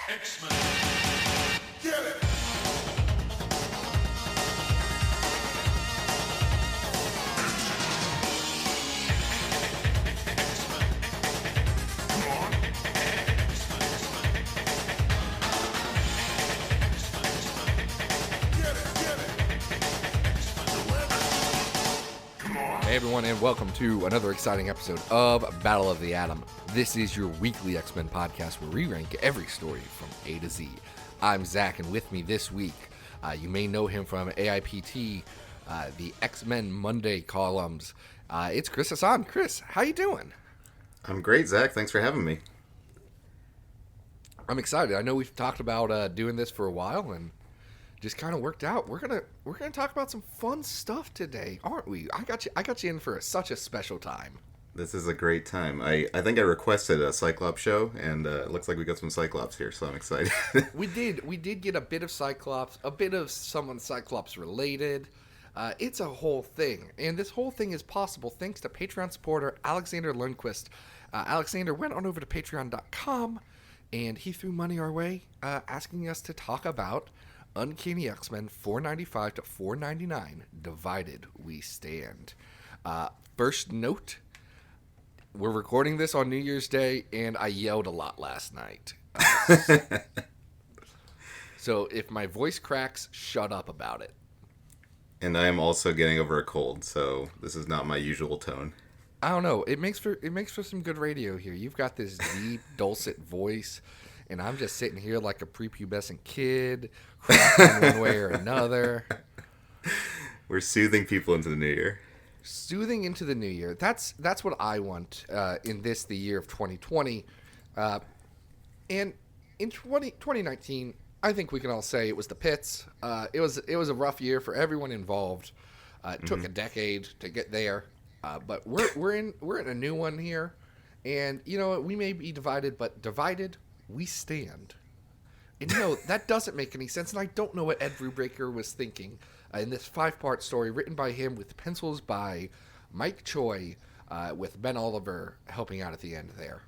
X-Men. Get it! Hey everyone, and welcome to another exciting episode of Battle of the Atom. This is your weekly X-Men podcast where we rank every story from A to Z. I'm Zack, and with me this week, you may know him from AIPT, the X-Men Monday columns. It's Chris Hassan. Chris, how you doing? I'm great, Zack. Thanks for having me. I'm excited. I know we've talked about doing this for a while, and just kind of worked out. We're gonna talk about some fun stuff today, aren't we? I got you in for such a special time. This is a great time. I think I requested a Cyclops show, and it looks like we got some Cyclops here, so I'm excited. We did get a bit of Cyclops, a bit of someone Cyclops related. It's a whole thing, and this whole thing is possible thanks to Patreon supporter Alexander Lundquist. Alexander went on over to patreon.com, and he threw money our way, asking us to talk about Uncanny X-Men 495 to 499, Divided We Stand. First note, we're recording this on New Year's Day, and I yelled a lot last night. So if my voice cracks, shut up about it. And I am also getting over a cold, so this is not my usual tone. I don't know. It makes for some good radio here. You've got this deep, dulcet voice, and I'm just sitting here like a prepubescent kid, cracking one way or another. We're soothing people into the new year. Soothing into the new year. That's what I want in the year of 2020. And in 2019, I think we can all say it was the pits. It was a rough year for everyone involved. It took a decade to get there, but we're in a new one here. And you know, we may be divided, but divided we stand. And you know, that doesn't make any sense, and I don't know what Ed Brubaker was thinking in this 5-part story written by him with pencils by Mike Choi, with Ben Oliver helping out at the end there.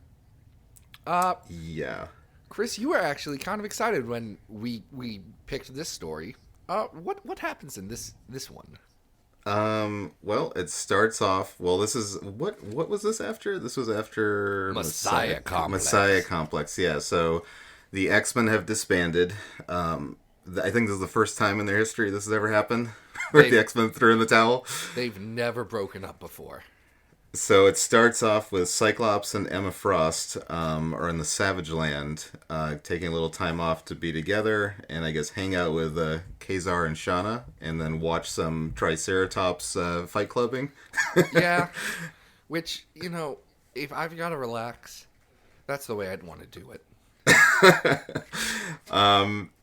Yeah. Chris, you were actually kind of excited when we picked this story. What happens in this one? Well, it starts off. Well, this is what was this after? This was after Messiah Complex. Messiah Complex. Yeah. So the X-Men have disbanded. I think this is the first time in their history this has ever happened, where the X-Men threw in the towel. They've never broken up before. So it starts off with Cyclops and Emma Frost are in the Savage Land, taking a little time off to be together, and I guess hang out with Kazar and Shauna, and then watch some Triceratops fight clubbing. Yeah, which, you know, if I've got to relax, that's the way I'd want to do it.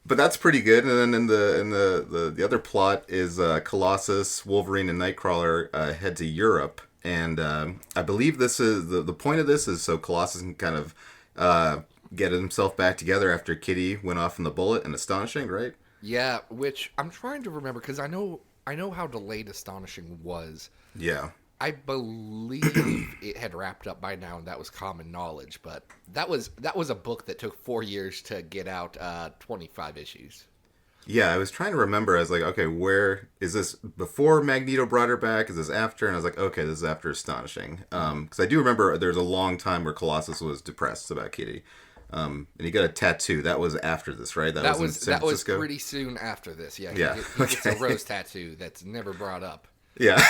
But that's pretty good. And then in the other plot is Colossus, Wolverine, and Nightcrawler head to Europe. And I believe this is the point of this is so Colossus can kind of get himself back together after Kitty went off in the bullet and Astonishing, right? Yeah, which I'm trying to remember because I know how delayed Astonishing was. Yeah. I believe it had wrapped up by now, and that was common knowledge. But that was a book that took 4 years to get out, 25 issues. Yeah, I was trying to remember. I was like, okay, where is this before Magneto brought her back? Is this after? And I was like, okay, this is after Astonishing. Because I do remember there's a long time where Colossus was depressed about Kitty. And he got a tattoo. That was after this, right? That was in San Francisco? That was pretty soon after this. Yeah, yeah. He gets a rose tattoo that's never brought up. Yeah.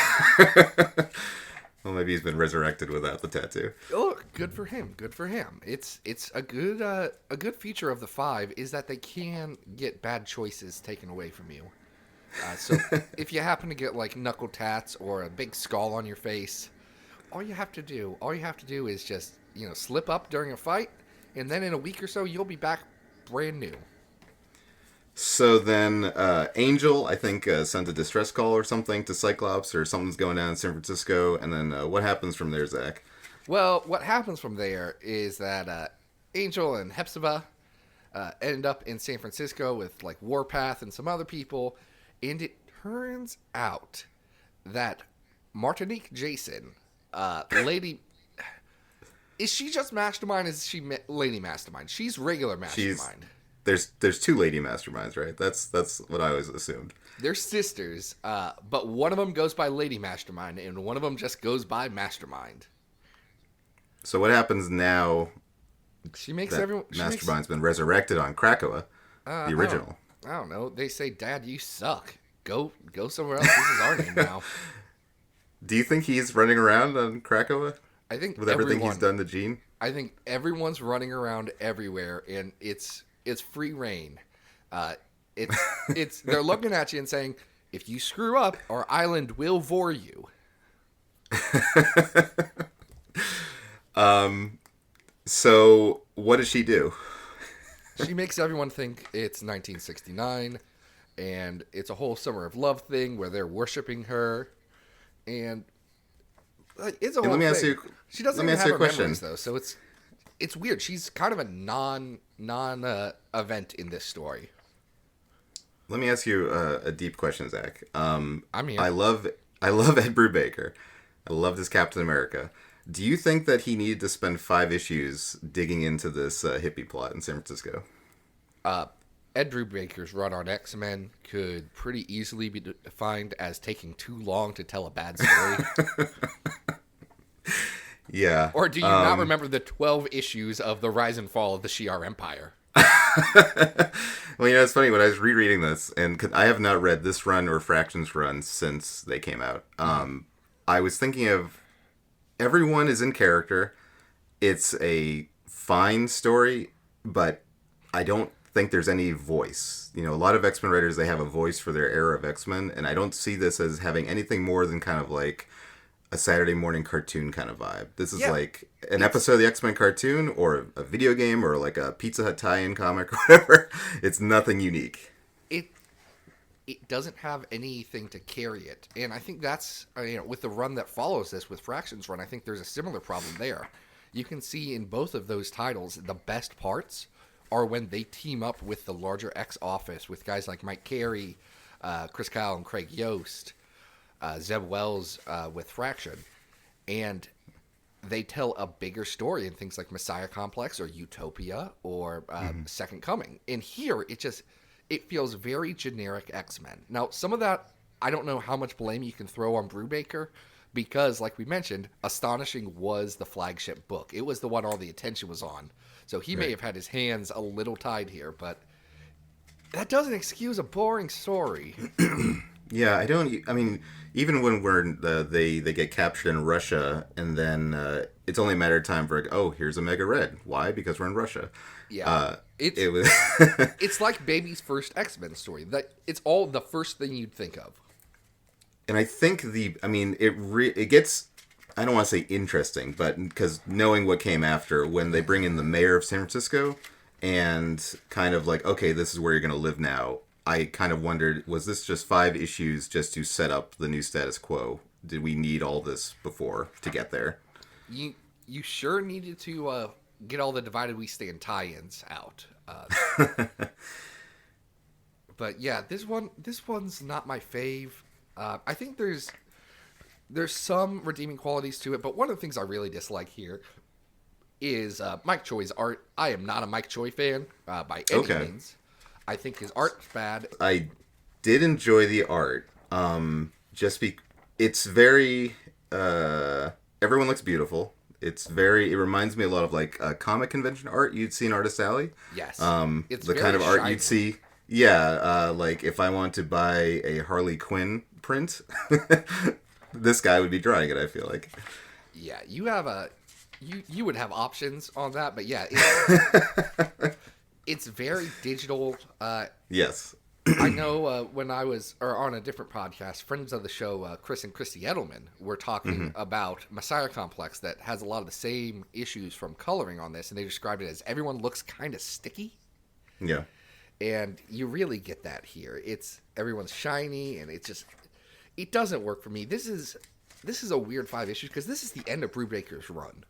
Well, maybe he's been resurrected without the tattoo. Oh, good for him. Good for him. It's a good feature of the 5 is that they can get bad choices taken away from you. So if you happen to get like knuckle tats or a big skull on your face, all you have to do is just, you know, slip up during a fight, and then in a week or so you'll be back brand new. So then Angel, I think, sent a distress call or something to Cyclops, or something's going on in San Francisco. And then what happens from there, Zack? Well, what happens from there is that Angel and Hepzibah end up in San Francisco with like Warpath and some other people. And it turns out that Martinique Jason, Lady... Is she just Mastermind? Is she Lady Mastermind? She's regular Mastermind. there's two lady masterminds, right? That's what I always assumed. They're sisters, but one of them goes by Lady Mastermind, and one of them just goes by Mastermind. So what happens now? She makes that everyone. Mastermind's been resurrected on Krakoa, the original. I don't know. They say, "Dad, you suck. Go somewhere else." This is our name now. Do you think he's running around on Krakoa? I think with everything he's done to Jean. I think everyone's running around everywhere, and it's free reign. It's they're looking at you and saying, "If you screw up, our island will vor you." So what does she do? She makes everyone think it's 1969, and it's a whole summer of love thing where they're worshiping her, and it's a whole thing. She doesn't even have her memories though, so it's weird. She's kind of a non event in this story. Let me ask you a deep question, Zach. I'm here. I love Ed Brubaker. I love this Captain America. Do you think that he needed to spend 5 issues digging into this hippie plot in San Francisco? Ed Brubaker's run on X-Men could pretty easily be defined as taking too long to tell a bad story. Yeah. Or do you not remember the 12 issues of the rise and fall of the Shi'ar Empire? Well, it's funny, when I was rereading this, and I have not read this run or Fractions run since they came out, I was thinking of everyone is in character. It's a fine story, but I don't think there's any voice. A lot of X-Men writers, they have a voice for their era of X-Men, and I don't see this as having anything more than kind of like a Saturday morning cartoon kind of vibe. This is like an episode of the X-Men cartoon, or a video game, or like a Pizza Hut tie-in comic, or whatever. It's nothing unique. It doesn't have anything to carry it, and I think that's with the run that follows this, with Fractions run, I think there's a similar problem there. You can see in both of those titles, the best parts are when they team up with the larger X office, with guys like Mike Carey, Chris Kyle, and Craig Yost, Zeb Wells with Fraction, and they tell a bigger story in things like Messiah Complex or Utopia or Second Coming. And here, it feels very generic X-Men. Now, some of that, I don't know how much blame you can throw on Brubaker, because, like we mentioned, Astonishing was the flagship book. It was the one all the attention was on. So he may have had his hands a little tied here, but that doesn't excuse a boring story. Yeah, I mean, even when they get captured in Russia, and then it's only a matter of time for, here's Omega Red. Why? Because we're in Russia. Yeah. It was it's like Baby's first X-Men story. It's all the first thing you'd think of. And I think it gets, I don't want to say interesting, but because knowing what came after, when they bring in the mayor of San Francisco and kind of like, okay, this is where you're going to live now. I kind of wondered, was this just 5 issues just to set up the new status quo? Did we need all this before to get there? You sure needed to get all the Divided We Stand tie-ins out. But yeah, this one's not my fave. I think there's some redeeming qualities to it, but one of the things I really dislike here is Mike Choi's art. I am not a Mike Choi fan by any means. I think his art's bad. I did enjoy the art. It's very everyone looks beautiful. It reminds me a lot of like comic convention art you'd see in Artist Alley. Yes. It's the kind of art you'd see. Yeah, like if I want to buy a Harley Quinn print, this guy would be drawing it, I feel like. Yeah, you would have options on that, but yeah, it's very digital. Yes. I know when I was on a different podcast, friends of the show, Chris and Christy Edelman, were talking about Messiah Complex that has a lot of the same issues from coloring on this, and they described it as everyone looks kind of sticky. Yeah. And you really get that here. Everyone's shiny, and it doesn't work for me. This is a weird 5 issues, because this is the end of Brubaker's run.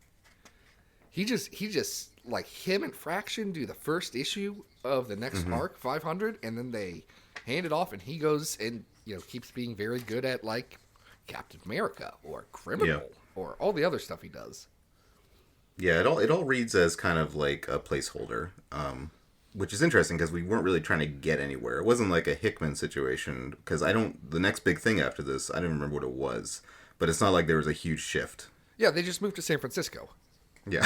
He just like him and Fraction do the first issue of the next arc, 500, and then they hand it off, and he goes and keeps being very good at like Captain America or Criminal or all the other stuff he does. Yeah, it all reads as kind of like a placeholder. which is interesting because we weren't really trying to get anywhere. It wasn't like a Hickman situation because the next big thing after this, I don't remember what it was, but it's not like there was a huge shift. Yeah, they just moved to San Francisco. Yeah.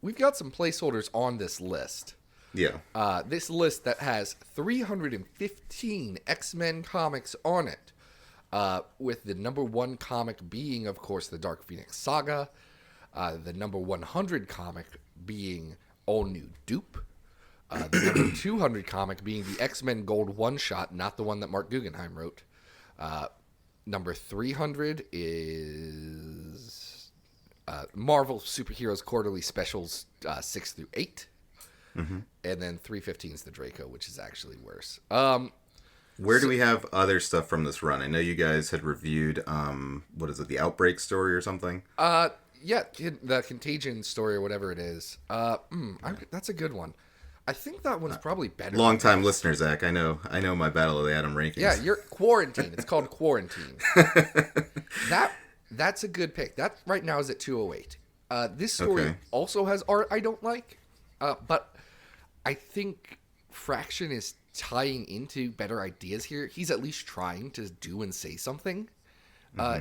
We've got some placeholders on this list. Yeah. This list that has 315 X-Men comics on it, with the number 1 comic being, of course, the Dark Phoenix Saga, the number 100 comic being All New Dupe, the number 200 comic being the X-Men Gold one-shot, not the one that Mark Guggenheim wrote. Number 300 is Marvel Superheroes Quarterly Specials 6 through 8. Mm-hmm. And then 315 is the Draco, which is actually worse. Where do we have other stuff from this run? I know you guys had reviewed, what is it, the Outbreak story or something? Yeah, the Contagion story or whatever it is. That's a good one. I think that one's probably better. Long-time listener, Zach. I know my Battle of the Atom rankings. Yeah, you're Quarantine. It's called Quarantine. That's a good pick. That right now is at 208. This story also has art I don't like, but I think Fraction is tying into better ideas here. He's at least trying to do and say something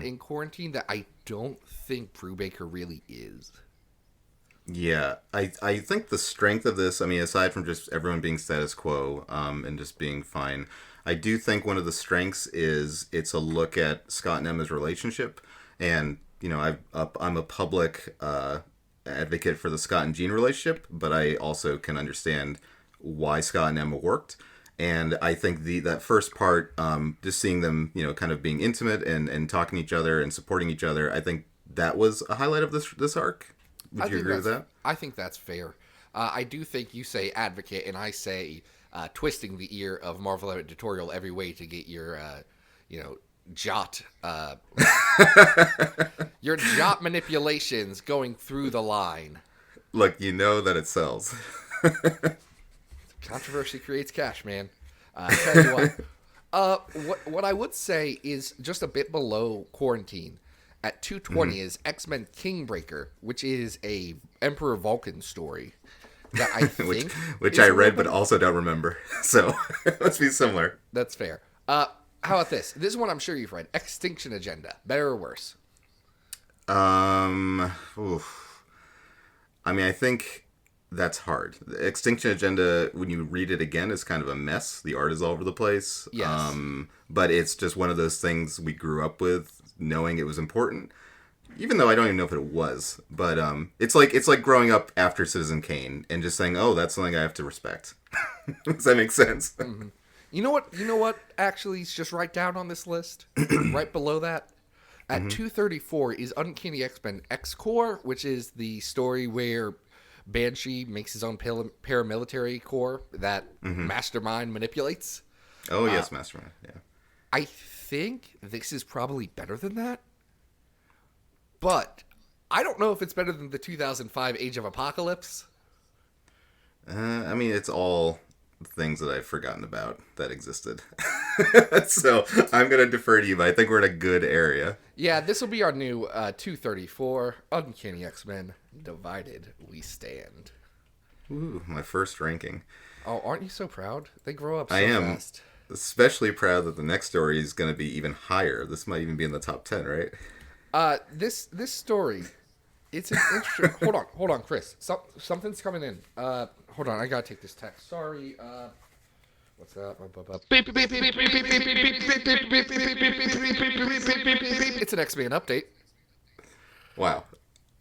in Quarantine that I don't think Brubaker really is. Yeah, I think the strength of this, I mean, aside from just everyone being status quo and just being fine, I do think one of the strengths is it's a look at Scott and Emma's relationship. And, you know, I'm a public advocate for the Scott and Jean relationship, but I also can understand why Scott and Emma worked. And I think that first part, just seeing them, you know, kind of being intimate and talking to each other and supporting each other, I think that was a highlight of this arc. Would you agree with that? I think that's fair. I do think you say advocate and I say twisting the ear of Marvel editorial every way to get your, jot your jot manipulations going through the line. Look, you know that it sells. Controversy creates cash, man. Tell you what I would say is just a bit below Quarantine. At 220 is X-Men Kingbreaker, which is a Emperor Vulcan story that I think which I read but also don't remember. So let's be similar. That's fair. How about this? This is one I'm sure you've read. Extinction Agenda. Better or worse? Oof. I mean, I think that's hard. The Extinction Agenda, when you read it again, is kind of a mess. The art is all over the place. Yes. But it's just one of those things we grew up with, knowing it was important. Even though I don't even know if it was. But it's like growing up after Citizen Kane and just saying, oh, that's something I have to respect. Does that make sense? Mm-hmm. You know what actually is just right down on this list? Right below that? At 234 is Uncanny X-Men X-Corps, which is the story where Banshee makes his own paramilitary corps that Mastermind manipulates. Oh, yes, Mastermind, yeah. I think this is probably better than that. But I don't know if it's better than the 2005 Age of Apocalypse. I mean, it's all things that I've forgotten about that existed. So I'm going to defer to you, but I think we're in a good area. Yeah, this will be our new 234 Uncanny X-Men Divided We Stand. Ooh, my first ranking. Oh, aren't you so proud? They grow up so I am fast. Especially proud that the next story is going to be even higher. This might even be in the top 10, right? This story, it's an interesting... hold on, Chris. Something's coming in. Hold on, I gotta take this text. Sorry. What's that? It's an X-Men update. Wow.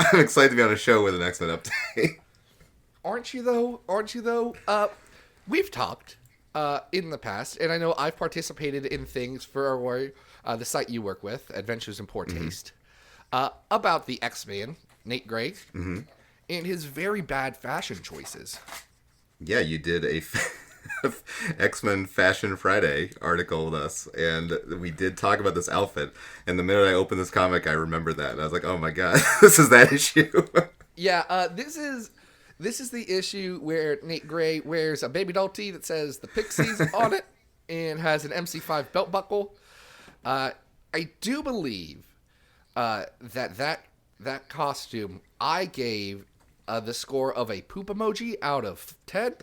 I'm excited to be on a show with an X-Men update. Aren't you though? We've talked in the past, and I know I've participated in things for the site you work with, Adventures in Poor Taste, about the X-Men, Nate Gray, and his very bad fashion choices. Yeah, you did a X-Men Fashion Friday article with us, and we did talk about this outfit, and the minute I opened this comic, I remembered that, and I was like, oh my god, this is that issue. Yeah, this is the issue where Nate Gray wears a baby doll tee that says the Pixies on it, and has an MC5 belt buckle. I do believe that costume I gave the score of a poop emoji out of 10.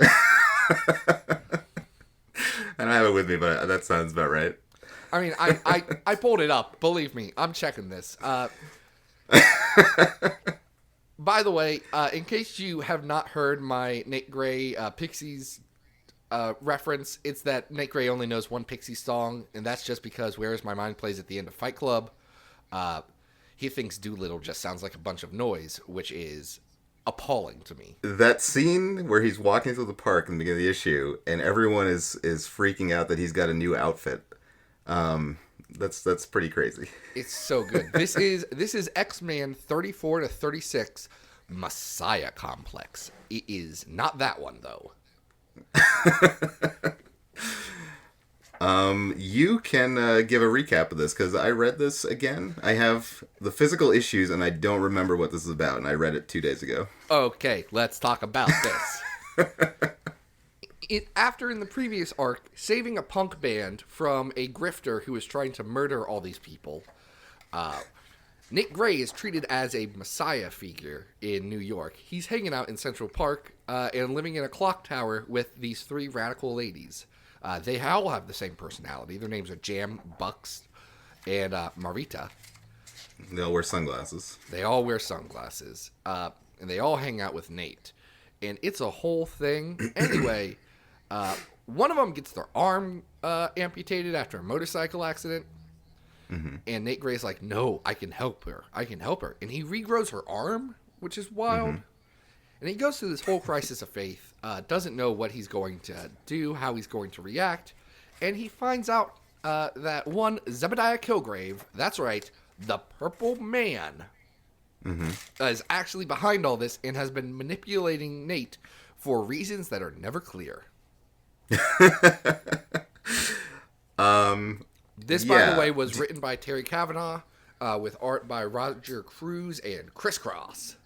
I don't have it with me, but that sounds about right. I mean, I pulled it up. Believe me, I'm checking this. By the way, in case you have not heard my Nate Gray Pixies reference, it's that Nate Gray only knows one Pixies song, and that's just because Where Is My Mind plays at the end of Fight Club. He thinks Doolittle just sounds like a bunch of noise, which is appalling to me. That scene where he's walking through the park in the beginning of the issue, and everyone is freaking out that he's got a new outfit. That's pretty crazy. It's so good. This is X-Men 34 to 36 Messiah Complex. It is not that one though. You can give a recap of this, because I read this again. I have the physical issues, and I don't remember what this is about, and I read it 2 days ago. Okay, let's talk about this. After in the previous arc, saving a punk band from a grifter who is trying to murder all these people, Nick Gray is treated as a messiah figure in New York. He's hanging out in Central Park and living in a clock tower with these 3 radical ladies. They all have the same personality. Their names are Jam, Bucks, and Marita. They all wear sunglasses. And they all hang out with Nate. And it's a whole thing. Anyway, one of them gets their arm amputated after a motorcycle accident. Mm-hmm. And Nate Gray's like, no, I can help her. And he regrows her arm, which is wild. Mm-hmm. And he goes through this whole crisis of faith, doesn't know what he's going to do, how he's going to react. And he finds out that one Zebediah Kilgrave, that's right, the Purple Man, is actually behind all this and has been manipulating Nate for reasons that are never clear. This, by the way, was written by Terry Kavanagh with art by Roger Cruz and Chris Cross.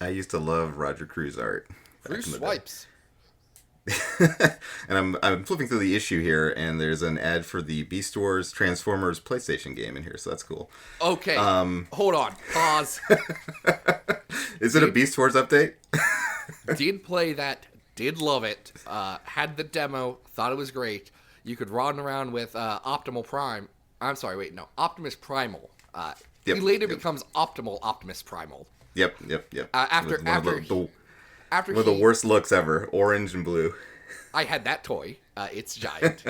I used to love Roger Cruz art. Cruz swipes. And I'm flipping through the issue here, and there's an ad for the Beast Wars Transformers PlayStation game in here, so that's cool. Okay, hold on, pause. Is it a Beast Wars update? Did play that, did love it, had the demo, thought it was great. You could run around with Optimus Primal. He later becomes Optimus Primal. Yep. After one of the worst looks ever, orange and blue. I had that toy. It's giant.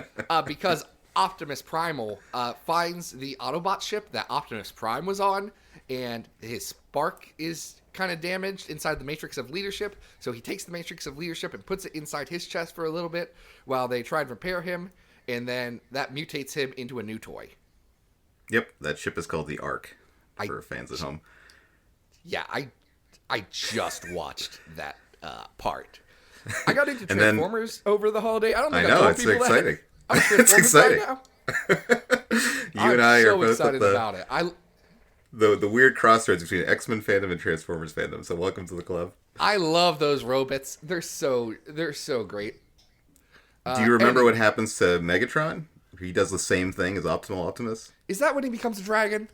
Because Optimus Primal finds the Autobot ship that Optimus Prime was on, and his spark is kind of damaged inside the Matrix of Leadership. So he takes the Matrix of Leadership and puts it inside his chest for a little bit while they try and repair him, and then that mutates him into a new toy. Yep, that ship is called the Ark for fans at home. Yeah, I just watched that part. I got into Transformers over the holiday. I don't think I told it's people exciting. that. It's exciting. Now. You and I so are both excited about it. The weird crossroads between X-Men fandom and Transformers fandom. So welcome to the club. I love those robots. They're so great. Do you remember what happens to Megatron? He does the same thing as Optimus. Is that when he becomes a dragon?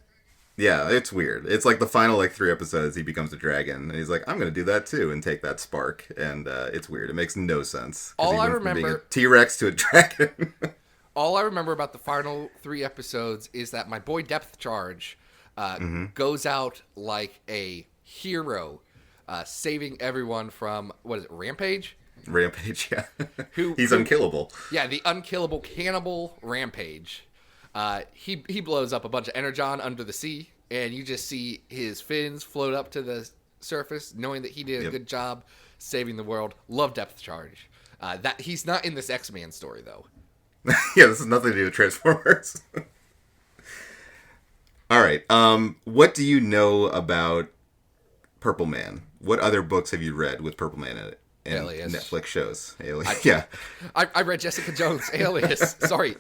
Yeah, it's weird. It's like the final 3 episodes he becomes a dragon, and he's like, I'm going to do that too, and take that spark, and it's weird. It makes no sense. All I remember from being remember a T-Rex to a dragon. All I remember about the final 3 episodes is that my boy Depth Charge goes out like a hero, saving everyone from, what is it, Rampage? Rampage, yeah. He's unkillable. Yeah, the unkillable cannibal Rampage. He blows up a bunch of Energon under the sea, and you just see his fins float up to the surface, knowing that he did a good job saving the world. Love Depth Charge. That he's not in this X-Man story, though. Yeah, this has nothing to do with Transformers. All right. What do you know about Purple Man? What other books have you read with Purple Man in it? And Alias. Netflix shows. Alias. I read Jessica Jones, Alias. Sorry,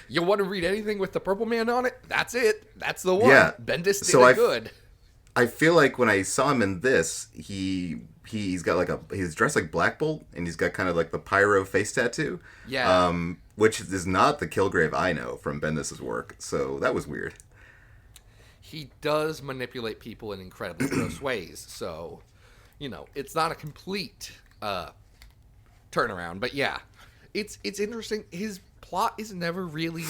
you want to read anything with the Purple Man on it? That's it. That's the one. Yeah. Bendis did it good. I feel like when I saw him in this, he's got he's dressed like Black Bolt, and he's got kind of like the pyro face tattoo. Yeah. Which is not the Kilgrave I know from Bendis' work. So that was weird. He does manipulate people in incredibly gross ways. So, it's not a complete turnaround, but yeah, it's interesting. His plot is never really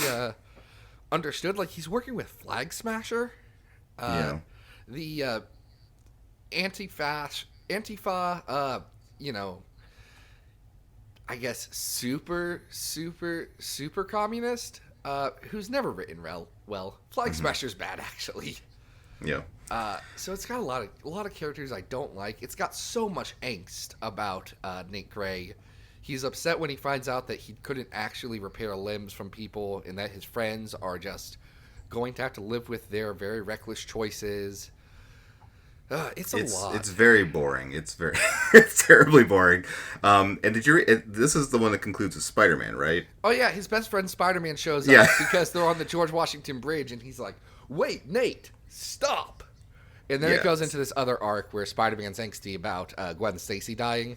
understood. Like, he's working with Flag Smasher, the Antifa, I guess super communist, who's never written well. Flag Smasher's bad, actually. Yeah. So it's got a lot of characters I don't like. It's got so much angst about Nate Gray. He's upset when he finds out that he couldn't actually repair limbs from people, and that his friends are just going to have to live with their very reckless choices. It's a lot. It's very boring. It's it's terribly boring. And did you? This is the one that concludes with Spider-Man, right? Oh yeah, his best friend Spider-Man shows up because they're on the George Washington Bridge, and he's like, "Wait, Nate, stop!" And then it goes into this other arc where Spider-Man's angsty about Gwen Stacy dying.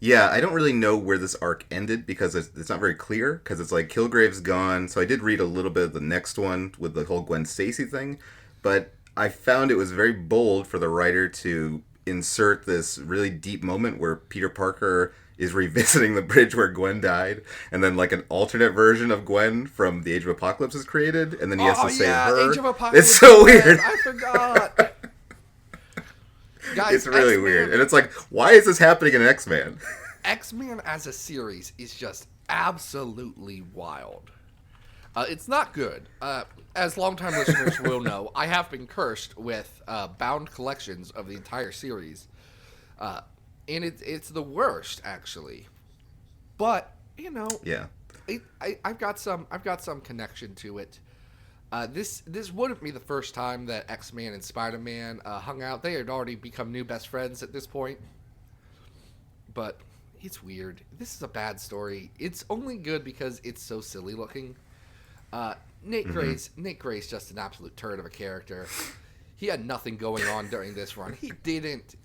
Yeah, I don't really know where this arc ended because it's not very clear. Because it's like Kilgrave's gone, so I did read a little bit of the next one with the whole Gwen Stacy thing, but I found it was very bold for the writer to insert this really deep moment where Peter Parker is revisiting the bridge where Gwen died, and then like an alternate version of Gwen from the Age of Apocalypse is created, and then he has to save her. Age of Apocalypse. It's so weird. I forgot. Guys, it's really X-Men, weird, and it's like, why is this happening in X-Men? X-Men as a series is just absolutely wild. It's not good. As longtime listeners will know, I have been cursed with bound collections of the entire series. And it's the worst, actually. But, Yeah. I've got some connection to it. This wouldn't be the first time that X-Man and Spider-Man hung out. They had already become new best friends at this point. But it's weird. This is a bad story. It's only good because it's so silly looking. Nate Gray's just an absolute turd of a character. He had nothing going on during this run. He didn't.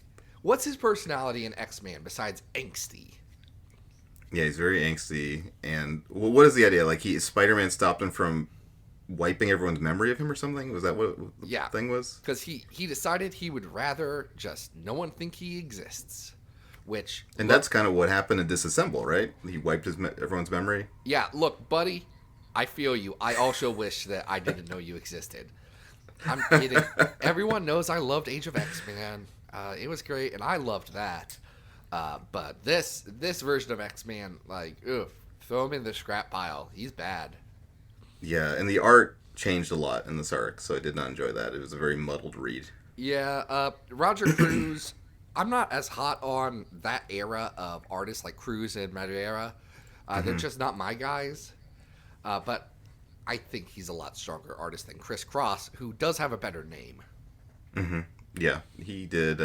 What's his personality in X-Men besides angsty? Yeah, he's very angsty. And what is the idea? Like, Spider-Man stopped him from wiping everyone's memory of him or something? Was that what the thing was? Because he decided he would rather just no one think he exists. That's kind of what happened in Disassemble, right? He wiped everyone's memory. Yeah, look, buddy, I feel you. I also wish that I didn't know you existed. I'm kidding. Everyone knows I loved Age of X-Man. It was great, and I loved that. But this version of X-Man, throw him in the scrap pile. He's bad. Yeah, and the art changed a lot in this arc, so I did not enjoy that. It was a very muddled read. Yeah, Roger Cruz. I'm not as hot on that era of artists like Cruz and Madureira. They're just not my guys. But I think he's a lot stronger artist than Chris Cross, who does have a better name. Mm-hmm. Yeah, he did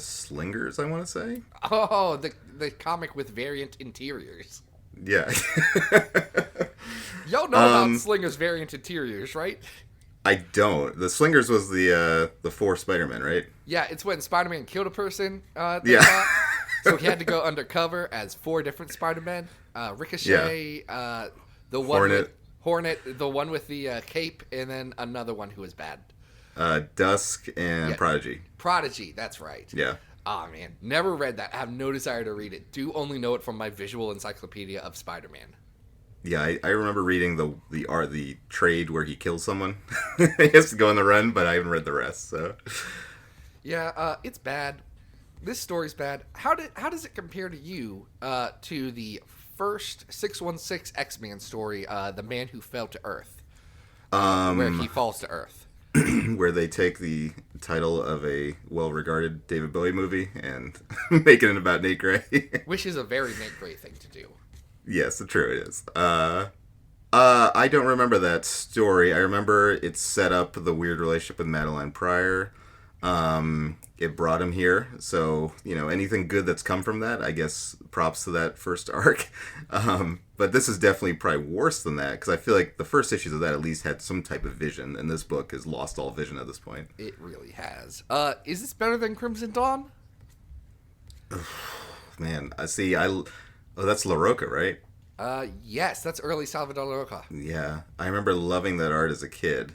Slingers, I want to say. Oh, the comic with variant interiors. Yeah. Y'all know about Slingers variant interiors, right? I don't. The Slingers was the 4 Spider-Man, right? Yeah, it's when Spider-Man killed a person. Yeah. So he had to go undercover as 4 different Spider-Men. Ricochet, the one Hornet, the one with the cape, and then another one who was bad. Dusk and Prodigy. Prodigy, that's right. Yeah. Oh, man. Never read that. I have no desire to read it. Do only know it from my visual encyclopedia of Spider-Man. Yeah, I remember reading the trade where he kills someone. He has to go on the run, but I haven't read the rest, so... Yeah, it's bad. This story's bad. How does it compare to you to the first 616 X-Man story, The Man Who Fell to Earth, where he falls to Earth? Where they take the title of a well-regarded David Bowie movie and make it about Nate Gray. Which is a very Nate Gray thing to do. Yes, true it is. I don't remember that story. I remember it set up the weird relationship with Madeline Pryor. It brought him here, so anything good that's come from that, I guess props to that first arc. But this is definitely probably worse than that, because I feel like the first issues of that at least had some type of vision, and this book has lost all vision at this point. It really has. Is this better than Crimson Dawn? Man, I see. That's La Roca, right? Yes, that's early Salvador La Roca. Yeah, I remember loving that art as a kid.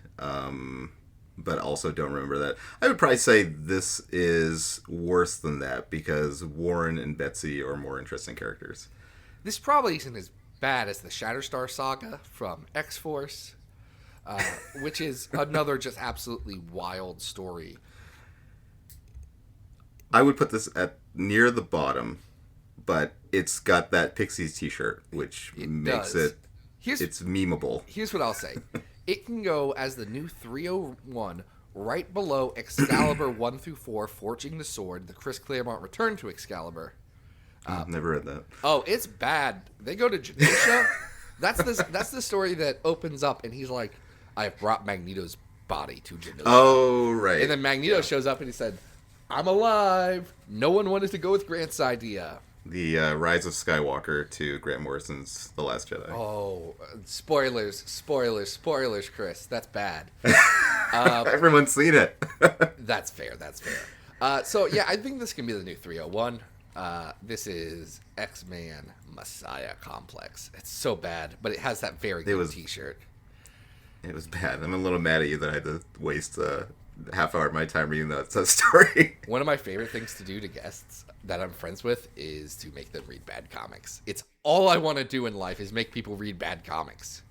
but also don't remember that. I would probably say this is worse than that because Warren and Betsy are more interesting characters. This probably isn't as bad as the Shatterstar Saga from X-Force, which is another just absolutely wild story. I would put this at near the bottom, but it's got that Pixies t-shirt, which makes it it's memeable. Here's what I'll say. It can go as the new 301 right below Excalibur 1 through 4, Forging the Sword, the Chris Claremont return to Excalibur. Never read that. Oh, it's bad. They go to Genosha. That's the story that opens up, and he's like, "I've brought Magneto's body to Genosha." Oh, right. And then Magneto shows up, and he said, "I'm alive. No one wanted to go with Grant's idea." The Rise of Skywalker to Grant Morrison's The Last Jedi. Oh, spoilers, Chris. That's bad. Everyone's seen it. That's fair. So, yeah, I think this can be the new 301. This is X-Man Messiah Complex. It's so bad, but it has that very good t-shirt. It was bad. I'm a little mad at you that I had to waste half hour of my time reading that story. One of my favorite things to do to guests that I'm friends with is to make them read bad comics. It's all I want to do in life is make people read bad comics.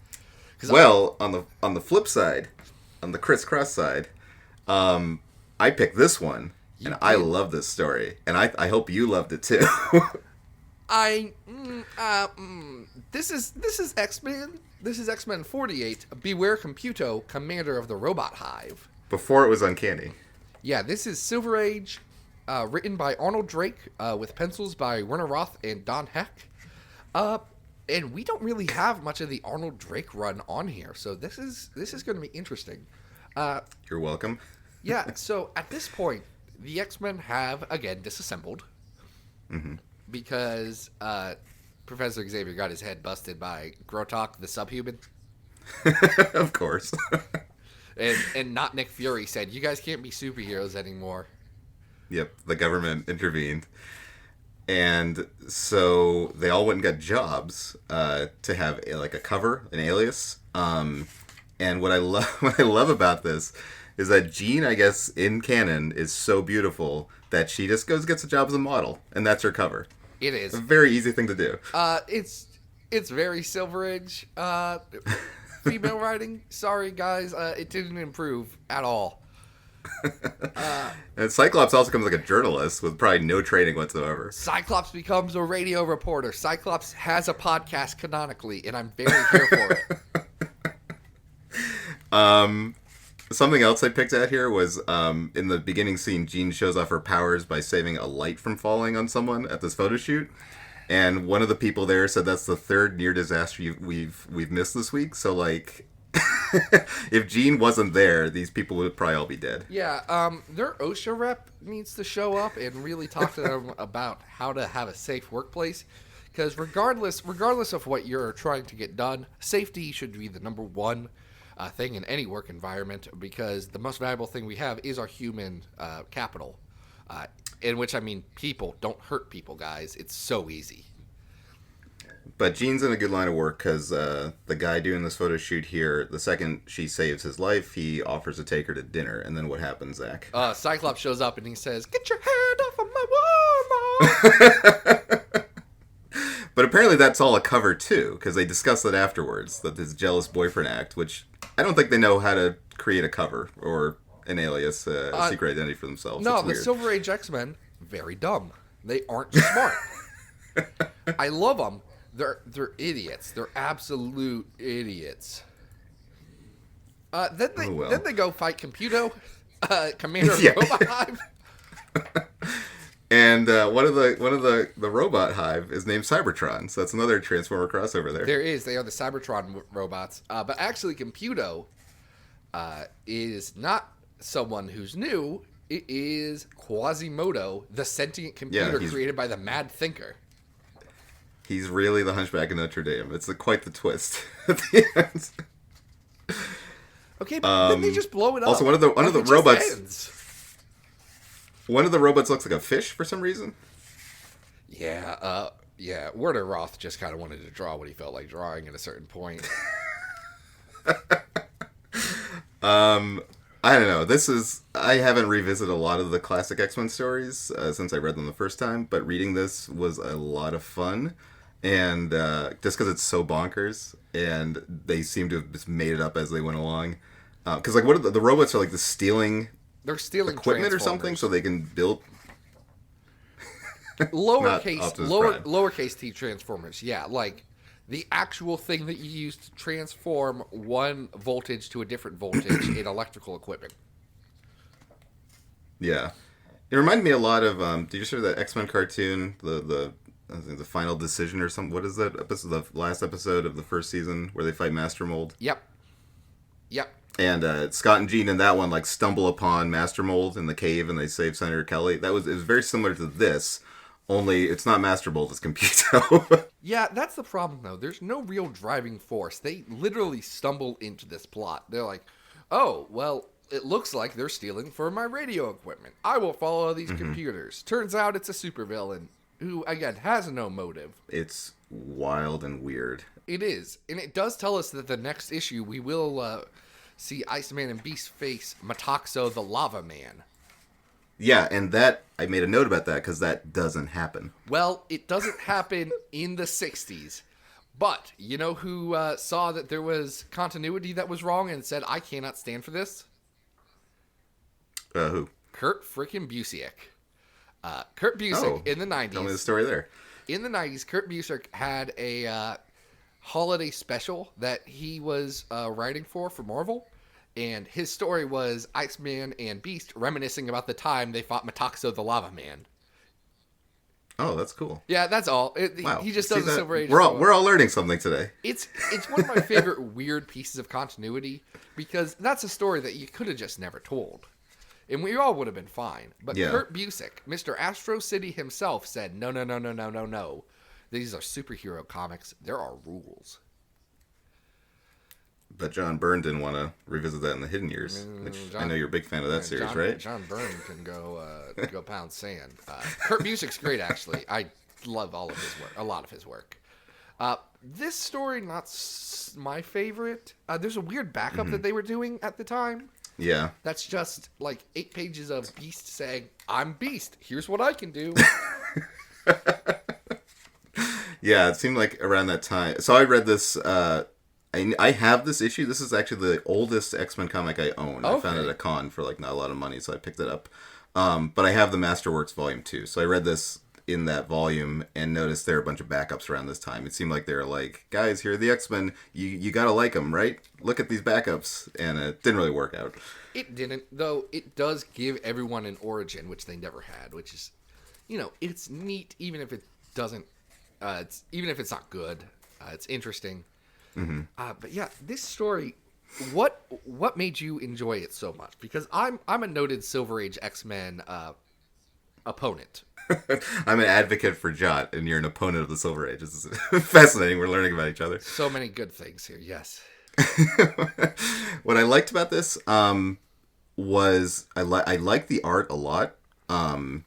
Well, on the flip side, on the crisscross side, I picked this one, and I love this story, and I hope you loved it too. This is X-Men. This is X-Men 48. Beware Computo, Commander of the Robot Hive. Before it was Uncanny. Yeah, this is Silver Age, written by Arnold Drake, with pencils by Werner Roth and Don Heck. And we don't really have much of the Arnold Drake run on here, so this is going to be interesting. You're welcome. Yeah, so at this point, the X-Men have, again, disassembled. Mm-hmm. Because Professor Xavier got his head busted by Grotok, the subhuman. Of course. And not Nick Fury said, "You guys can't be superheroes anymore." Yep, the government intervened. And so they all went and got jobs to have a cover, an alias. And what I love about this is that Jean, I guess, in canon, is so beautiful that she just goes and gets a job as a model, and that's her cover. It is a very easy thing to do. It's very Silver Age female writing. Sorry, guys, it didn't improve at all. And Cyclops also becomes like a journalist with probably no training whatsoever. Cyclops becomes a radio reporter. Cyclops has a podcast canonically, and I'm very here for it. Something else I picked out here was in the beginning scene, Jean shows off her powers by saving a light from falling on someone at this photo shoot. And one of the people there said that's the third near disaster we've missed this week. So, like, if Jean wasn't there, these people would probably all be dead. Yeah, their OSHA rep needs to show up and really talk to them about how to have a safe workplace. Because regardless of what you're trying to get done, safety should be the number one thing in any work environment. Because the most valuable thing we have is our human capital. In which I mean people. Don't hurt people, guys. It's so easy. But Jean's in a good line of work because the guy doing this photo shoot here, the second she saves his life, he offers to take her to dinner. And then what happens, Zach? Cyclops shows up and he says, "Get your hand off of my woman!" But apparently that's all a cover, too, because they discuss it afterwards, that this jealous boyfriend act, which I don't think they know how to create a cover or an alias, a secret identity for themselves. No, it's the weird. Silver Age X-Men, very dumb. They aren't smart. I love them. They're idiots. They're absolute idiots. Then they go fight Computo, Commander of the Robot Hive. And one of the Robot Hive is named Cybertron, so that's another Transformer crossover there. There is. They are the Cybertron robots. But actually, Computo is not someone who's new. It is Quasimodo, the sentient computer created by the Mad Thinker. He's really the Hunchback of Notre Dame. It's quite the twist at the end. Okay, but then they just blow it up. Also, one of the robots. Ends. One of the robots looks like a fish for some reason. Yeah. Werner Roth just kind of wanted to draw what he felt like drawing at a certain point. I don't know. I haven't revisited a lot of the classic X-Men stories since I read them the first time, but reading this was a lot of fun. And just because it's so bonkers, and they seem to have just made it up as they went along. Because like, what are the robots are like stealing? They're stealing equipment or something, so they can build lowercase t transformers. Yeah, like the actual thing that you use to transform one voltage to a different voltage in electrical equipment. Yeah, it reminded me a lot of. Did you see that X-Men cartoon, the Final Decision or something? What is that episode? The last episode of the first season where they fight Master Mold. Yep. And Scott and Jean in that one like stumble upon Master Mold in the cave and they save Senator Kelly. It was very similar to this, only it's not Master Mold, it's Computo. Yeah, that's the problem though. There's no real driving force. They literally stumble into this plot. They're like, oh, well, it looks like they're stealing for my radio equipment. I will follow these computers. Turns out it's a supervillain who, again, has no motive. It's wild and weird. It is. And it does tell us that the next issue we will see Iceman and Beast face Metaxo the Lava Man. Yeah, and that, I made a note about that because that doesn't happen. Well, it doesn't happen in the 60s. But, you know who saw that there was continuity that was wrong and said, I cannot stand for this? Who? Kurt frickin' Busiek. Kurt Busiek in the 90s. Tell me the story there. In the 90s, Kurt Busiek had a holiday special that he was writing for Marvel. And his story was Iceman and Beast reminiscing about the time they fought Metaxo the Lava Man. Oh, that's cool. Yeah, that's all. Wow. He just does a Silver Age. We're all learning something today. It's one of my favorite weird pieces of continuity because that's a story that you could have just never told. And we all would have been fine. But yeah. Kurt Busiek, Mr. Astro City himself, said, no. These are superhero comics. There are rules. But John Byrne didn't want to revisit that in the Hidden Years, which I know you're a big fan of that series, right? John Byrne can go pound sand. Kurt Busiek's great, actually. I love all of his work, a lot of his work. This story, not my favorite. There's a weird backup that they were doing at the time. Yeah. That's just like 8 pages of Beast saying, I'm Beast. Here's what I can do. Yeah, it seemed like around that time. So I read this. I have this issue. This is actually the oldest X-Men comic I own. Okay. I found it at a con for like not a lot of money, so I picked it up. But I have the Masterworks Volume 2. So I read this in that volume and noticed there are a bunch of backups around this time. It seemed like they were like, guys, here are the X-Men. You gotta like them, right? Look at these backups. And it didn't really work out. It didn't, though. It does give everyone an origin, which they never had, which is, it's neat, even if it doesn't, even if it's not good. It's interesting. Mm-hmm. But yeah, this story, what made you enjoy it so much? Because I'm a noted Silver Age X-Men opponent. I'm an advocate for Jot, and you're an opponent of the Silver Age. This is fascinating. We're learning about each other. So many good things here, yes. What I liked about this was I like the art a lot. Who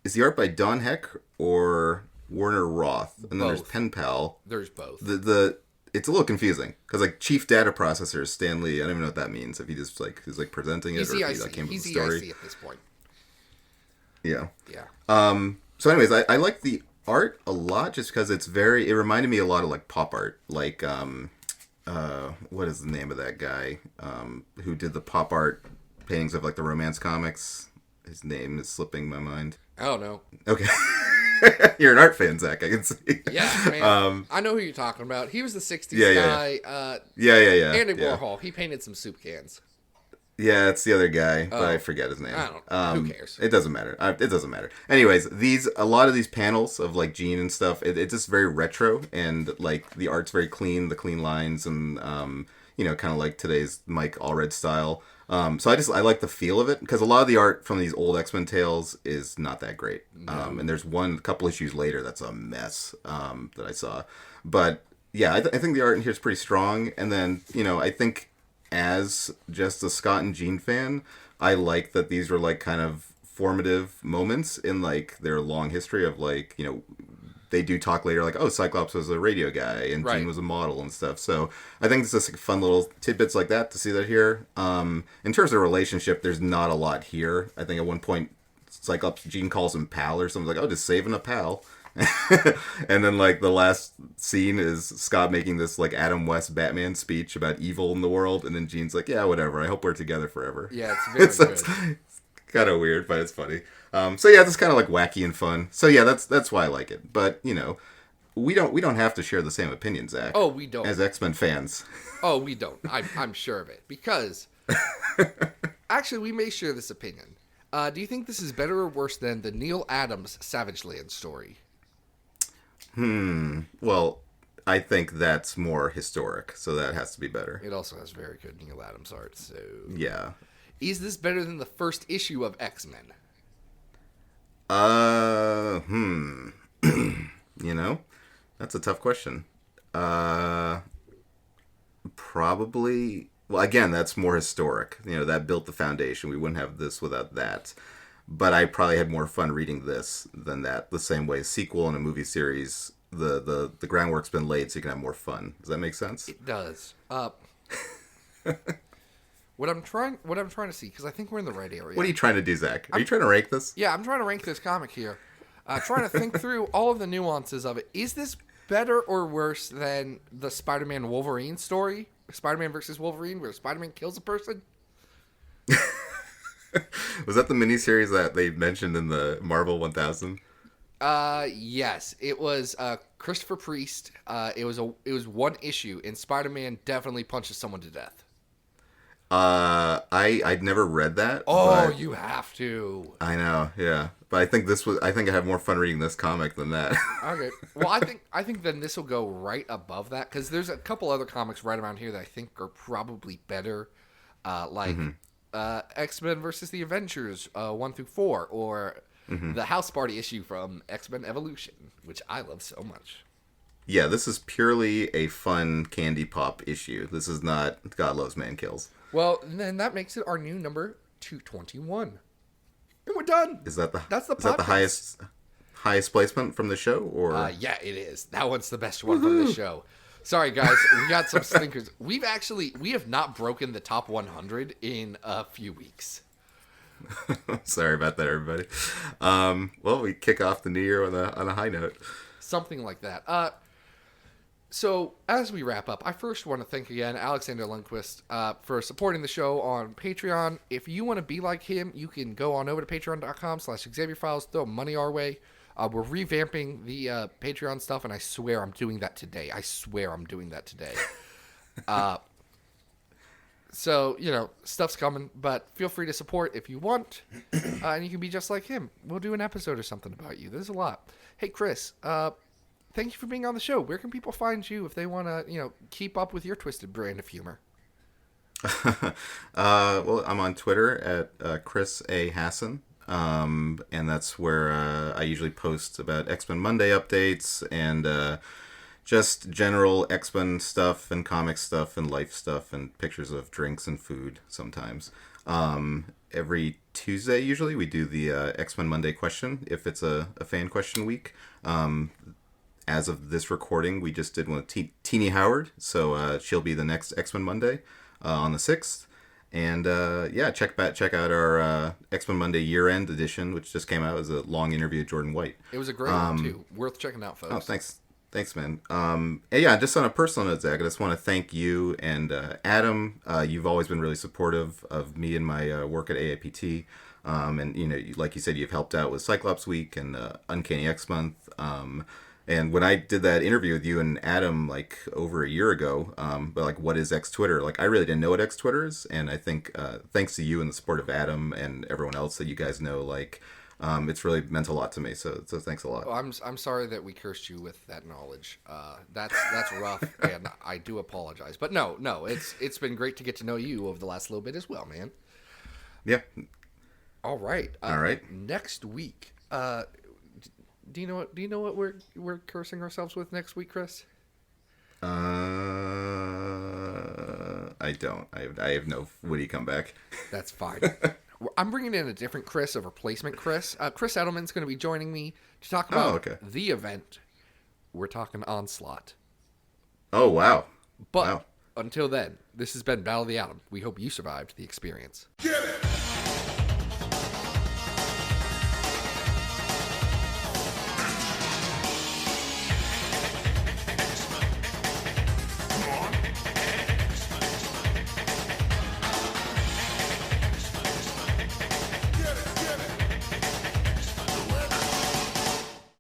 is the art by Don Heck or Werner Roth? And then there's Pen Pal. There's both. It's a little confusing because like Chief Data Processor is Stan Lee. I don't even know what that means. If he just like he's like presenting it, or if he came up with the story. He's EIC at this point. Yeah. Yeah. So anyways, I like the art a lot just because it reminded me a lot of like pop art. Like what is the name of that guy who did the pop art paintings of like the romance comics? His name is slipping my mind. I don't know. Okay. You're an art fan, Zack, I can see. Yeah, man. I know who you're talking about. He was the 60s guy. Yeah. Andy Warhol. He painted some soup cans. Yeah, it's the other guy, but I forget his name. I don't know. Who cares? It doesn't matter. It doesn't matter. Anyways, a lot of these panels of like Jean and stuff, it's just very retro, and like the art's very clean, the clean lines, and kind of like today's Mike Allred style. So I like the feel of it because a lot of the art from these old X-Men tales is not that great. No. And there's a couple issues later that's a mess that I saw. But yeah, I think the art in here is pretty strong. And then, I think as just a Scott and Jean fan, I like that these were like kind of formative moments in like their long history of like, they do talk later, like, oh, Cyclops was a radio guy, and Right. Jean was a model and stuff. So I think it's just like fun little tidbits like that to see that here. In terms of relationship, there's not a lot here. I think at one point, Cyclops, Jean calls him pal or something, like, oh, just saving a pal. And then, like, the last scene is Scott making this, like, Adam West Batman speech about evil in the world, and then Jean's like, yeah, whatever, I hope we're together forever. Yeah, it's very good. It's kind of weird, but it's funny. So yeah, it's kind of like wacky and fun. So yeah, that's why I like it. But, you know, we don't have to share the same opinion, Zach. Oh, we don't. As X-Men fans. Oh, we don't. I'm sure of it. Because, actually, we may share this opinion. Do you think this is better or worse than the Neil Adams Savage Land story? Well, I think that's more historic, so that has to be better. It also has very good Neil Adams art, so... Yeah. Is this better than the first issue of X-Men? You know, that's a tough question. Probably... Well, again, that's more historic. You know, that built the foundation. We wouldn't have this without that. But I probably had more fun reading this than that. The same way, sequel in a movie series, the groundwork's been laid so you can have more fun. Does that make sense? It does. What I'm trying to see, because I think we're in the right area. What are you trying to do, Zach? Are you trying to rank this? Yeah, I'm trying to rank this comic here. Trying to think through all of the nuances of it. Is this better or worse than the Spider-Man Wolverine story? Spider-Man versus Wolverine, where Spider-Man kills a person? Was that the miniseries that they mentioned in the Marvel 1000? Yes. It was Christopher Priest. It was one issue, and Spider-Man definitely punches someone to death. I'd never read that. Oh, you have to. I know, yeah. But I think I have more fun reading this comic than that. Okay. Well, I think then this will go right above that, because there's a couple other comics right around here that I think are probably better, like X-Men versus the Avengers 1 through 4, or the House Party issue from X-Men Evolution, which I love so much. Yeah, this is purely a fun candy pop issue. This is not God Loves Man Kills. Well, then that makes it our new number 221. And we're done. That's the highest placement from the show, or yeah, it is. That one's the best one from the show. Sorry guys, we got some stinkers. We have not broken the top 100 in a few weeks. Sorry about that, everybody. Well, we kick off the new year on a high note. Something like that. So, as we wrap up, I first want to thank again Alexander Lundquist for supporting the show on Patreon. If you want to be like him, you can go on over to patreon.com/XavierFiles, throw money our way. We're revamping the Patreon stuff, and I swear I'm doing that today. So, you know, stuff's coming, but feel free to support if you want, and you can be just like him. We'll do an episode or something about you. There's a lot. Hey, Chris, thank you for being on the show. Where can people find you if they want to, you know, keep up with your twisted brand of humor? Well, I'm on Twitter at Chris A. Hassan, and that's where I usually post about X-Men Monday updates and just general X-Men stuff and comic stuff and life stuff and pictures of drinks and food sometimes. Every Tuesday, usually, we do the X-Men Monday question, if it's a fan question week. As of this recording, we just did one with Teenie Howard, so she'll be the next X-Men Monday on the 6th. And yeah, check out our X-Men Monday year-end edition, which just came out. It was a long interview with Jordan White. It was a great one, too. Worth checking out, folks. Oh, thanks. Thanks, man. And yeah, just on a personal note, Zach, I just want to thank you and Adam. You've always been really supportive of me and my work at AIPT. And, you know, like you said, you've helped out with Cyclops Week and Uncanny X Month. And when I did that interview with you and Adam, like, over a year ago, but, like, what is X Twitter? Like, I really didn't know what X Twitter is. And I think thanks to you and the support of Adam and everyone else that you guys know, like, it's really meant a lot to me, so thanks a lot. Well, I'm sorry that we cursed you with that knowledge. That's rough, and I do apologize. But no, it's been great to get to know you over the last little bit as well, man. Yeah. All right. All right. Next week, do you know what we're cursing ourselves with next week, Chris? I don't. I have no witty comeback. That's fine. I'm bringing in a different Chris, a replacement Chris. Chris Edelman's going to be joining me to talk about the event. we're talking Onslaught. Oh, wow. But Wow. until then, this has been Battle of the Atom. We hope you survived the experience. Get it!